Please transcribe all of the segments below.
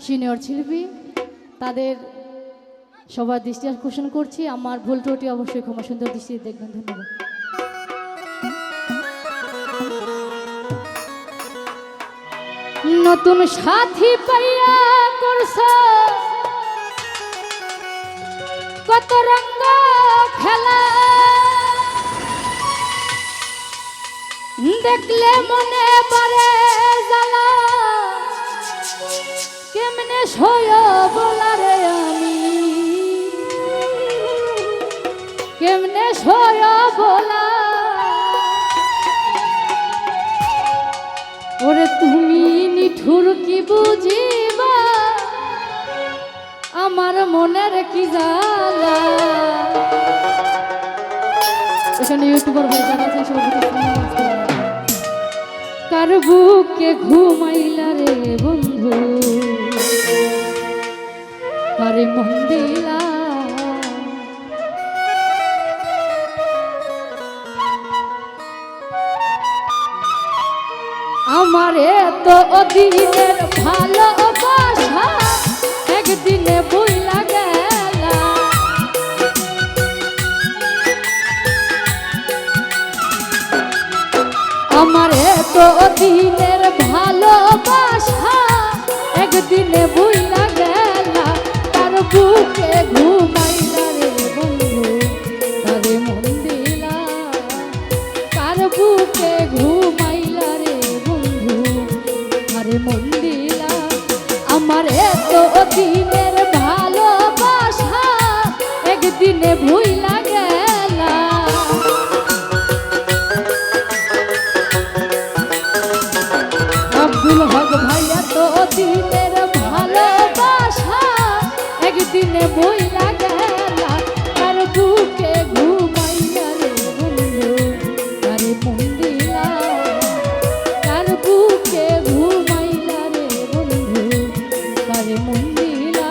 Senior শিল্পী, তাদের সবার দৃষ্টি আকর্ষণ করছি। আমার ভুল ত্রুটি অবশ্যই ক্ষমা সুন্দর দৃষ্টিতে দেখবেন। ধন্যবাদ। নতুন সাথী পাইয়া করছ কত রঙ্গ খেলা, দেখলে মনে পড়ে জ্বালা, কেমনে সয় বলারে আমি, কেমনে সয় বলা। ওরে তুমি নিঠুর কি বুঝিবা আমার মনের কি জ্বালা। এখানে ইউটিউবার ভাই যারা আছে সবাই কার বুকে ঘুমাইলা রে বন্ধু, কারে মন দিলা। আমারে তো দিনের ভালোবাসা একদিনে বইলা গেলা। আমারে তো দিনের ভালোবাসা একদিনে বইলা গেলা। তার বুকে ঘুমাইলা রে বন্ধু, তারে মন দিলা। তার বুকে ঘুমাইলা রে বন্ধু, তারে মন দিলা। আমারে তো দিনের ভালোবাসা একদিনে ভুইলা গেলা। আব্দুল হক ভাইয়া তো দিনের ভালোবাসা একদিনে বইলা গেলা। তার বুকে ঘুমাইয়া রে বন্ধু, তারে মন দিলা। তার বুকে ঘুমাইয়া রে বন্ধু, তারে মন দিলা।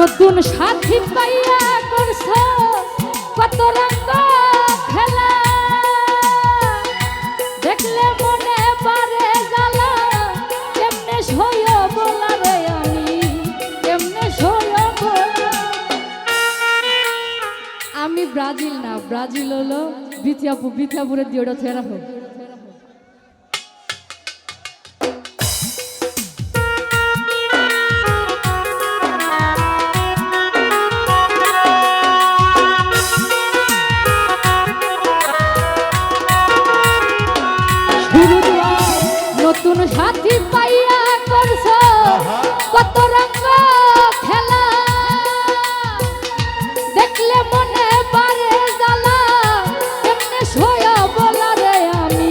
নতুন সাথী পাইয়া করছ কত রঙ্গ খেলা, দেখলে মনে পারে জ্বালা। কেমনে সয় বলা রে আমি, কেমনে সয় বলা। আমি ব্রাজিল না, ব্রাজিল হলো বিথিয়াপুরের দিওটা থেরা হোক। নতুন সাথী পাইয়া করছ কত রঙ্গ খেলা, দেখলে মনে পারে জ্বালা। কেমনে সয় বলা রে আমি,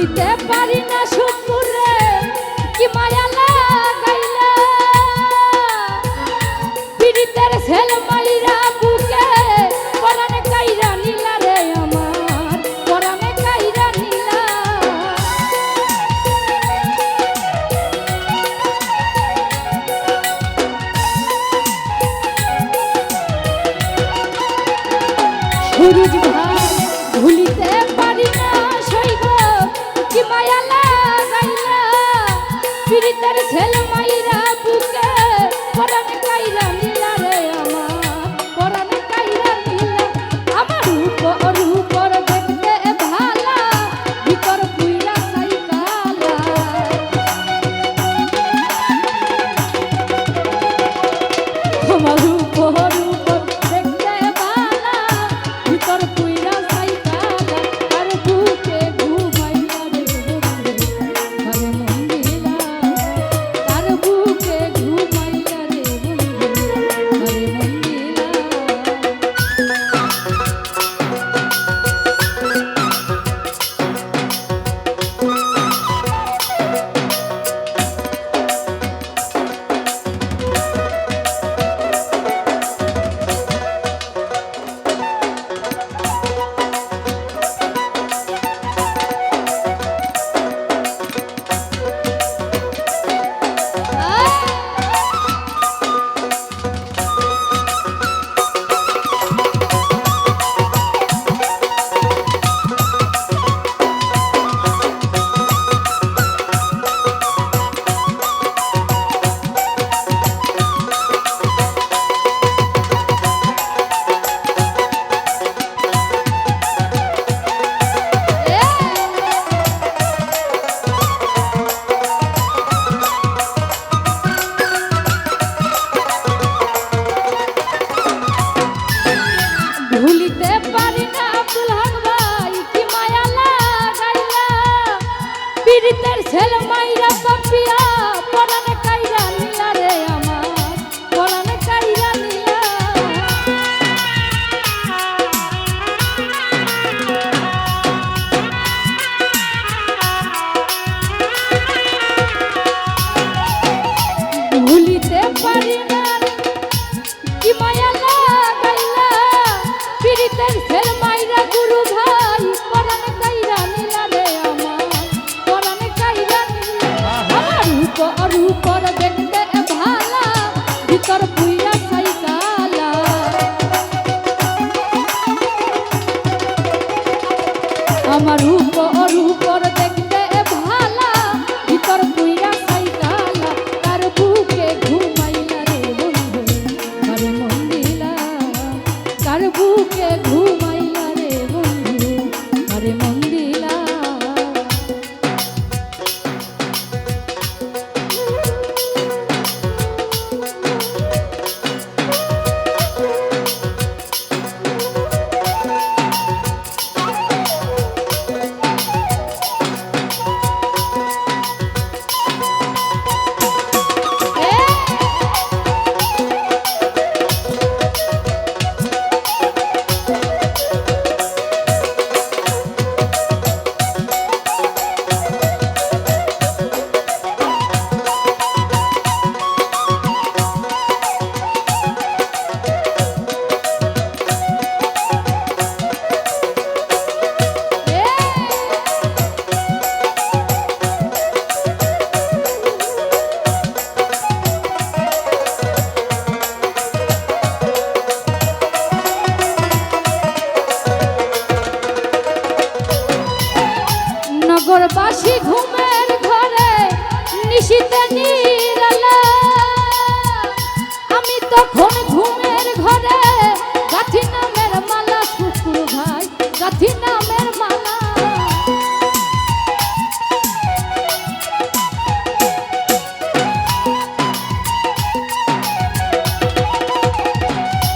ভুলিতে পারি না সুপুরে কি মায়া লাগাইলা পীড়িতের ছেল মাইরা বুকে পরাণে কাইরা নিলা রে আমার পরাণে কাইরা নিলা সুরজ ভাই ভুলিতে পারি না সইগ কি মায়া লাগাইলা পীড়িতের ছেল মাইরা বুকে পরাণে কাইরা নিলা রে আমার পরাণে কাইরা নিলা আমার রূপর দেখতে ভালা ভিতর পুইরা সাইকালা আমার রূপর দেখতে ভালা ভিতর পুইরা সাইকালা আর বুকে ঘুমাইলা রে ঘরে মন দিলা আর বুকে ঘুমাইলা রে ঘরে মন দিলা ভুলিতে পারি না আব্দুল হক ভাই কি মায়া লাগাইলা পীড়িতের ছেল মাইরা পাপিয়া পরাণে কাইরা নিলা রে আমার পরাণে কাইরা নিলা ভুলিতে পারি না কি মায়া লাগাইলা পীড়িতের ছেল মাইরা গুরু ভাই পরাণে কাইরা নিলা রে আমার পরাণে কাইরা নিলা আমার রূপর দেখতে ভালা ভিতর পুইরা সাইকালা আমার রূপর দেখতে ভালা ভিতর পুইরা সাইকালা তার বুকে ঘুমাইলা রে বন্ধু ঘরে মন দিলা তার বুকে ঘুমাইলা রে বন্ধু ঘরে মন দিলা নগরবাসী ঘুমের ঘরে নিশীতে নিরালা আমি তখন ঘুমের ঘরে গাথি নামের মালা শুকুর ভাই গাথি নামের মালা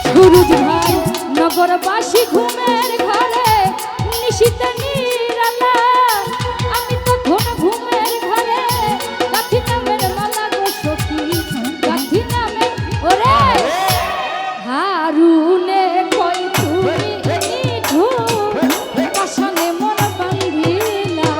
সুরজ ভাই নগরবাসী ঘুমের ঘরে নিশীতে নিরালা আমি তখন ঘুমের ঘরে গাথি নামের মালা গো সখী গাথি নামের ওরে হারুনে কই তুমি পাশানে মন বান্ধিলা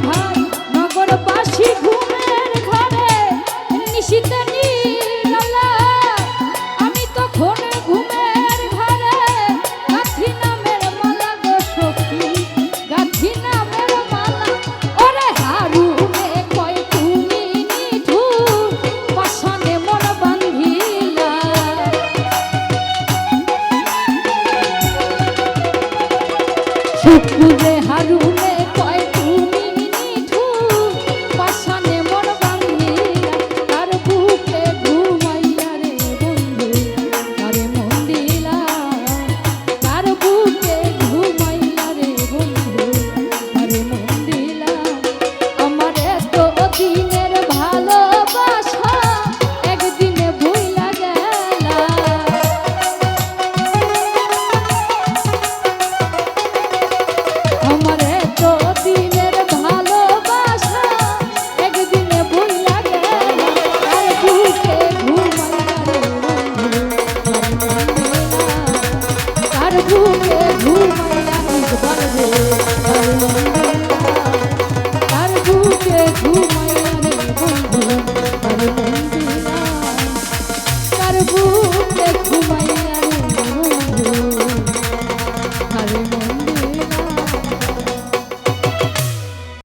ভাই নগরবাসী ঘুমের ঘরে নিশিতে নিরালা আমি তখন ঘুমের ঘরে গাথি নামের মালা গো সখী গাথি নামের মালা ওরে হারুনে কয় তুমি নিঠুর পাষাণে মন বান্ধিলা শুকুরে হারুনে কয় তুমি নিঠুর পাষাণে মন বান্ধিলা তার বুকে ঘুমাইলা রে বন্ধু তারে মন দিলা তার বুকে ঘুমাইলা রে বন্ধু তারে মন দিলা আমার এত দিনের ভালোবাসা একদিনে ভুইলা গেলা আমার এত দিনের ভালোবাসা একদিনে ভুইলা গেলা তার বুকে ঘুমাইলা রে বন্ধু তার বুকে ঘুমাইলা ইকবাল রে তার বুকে ঘুমাইলা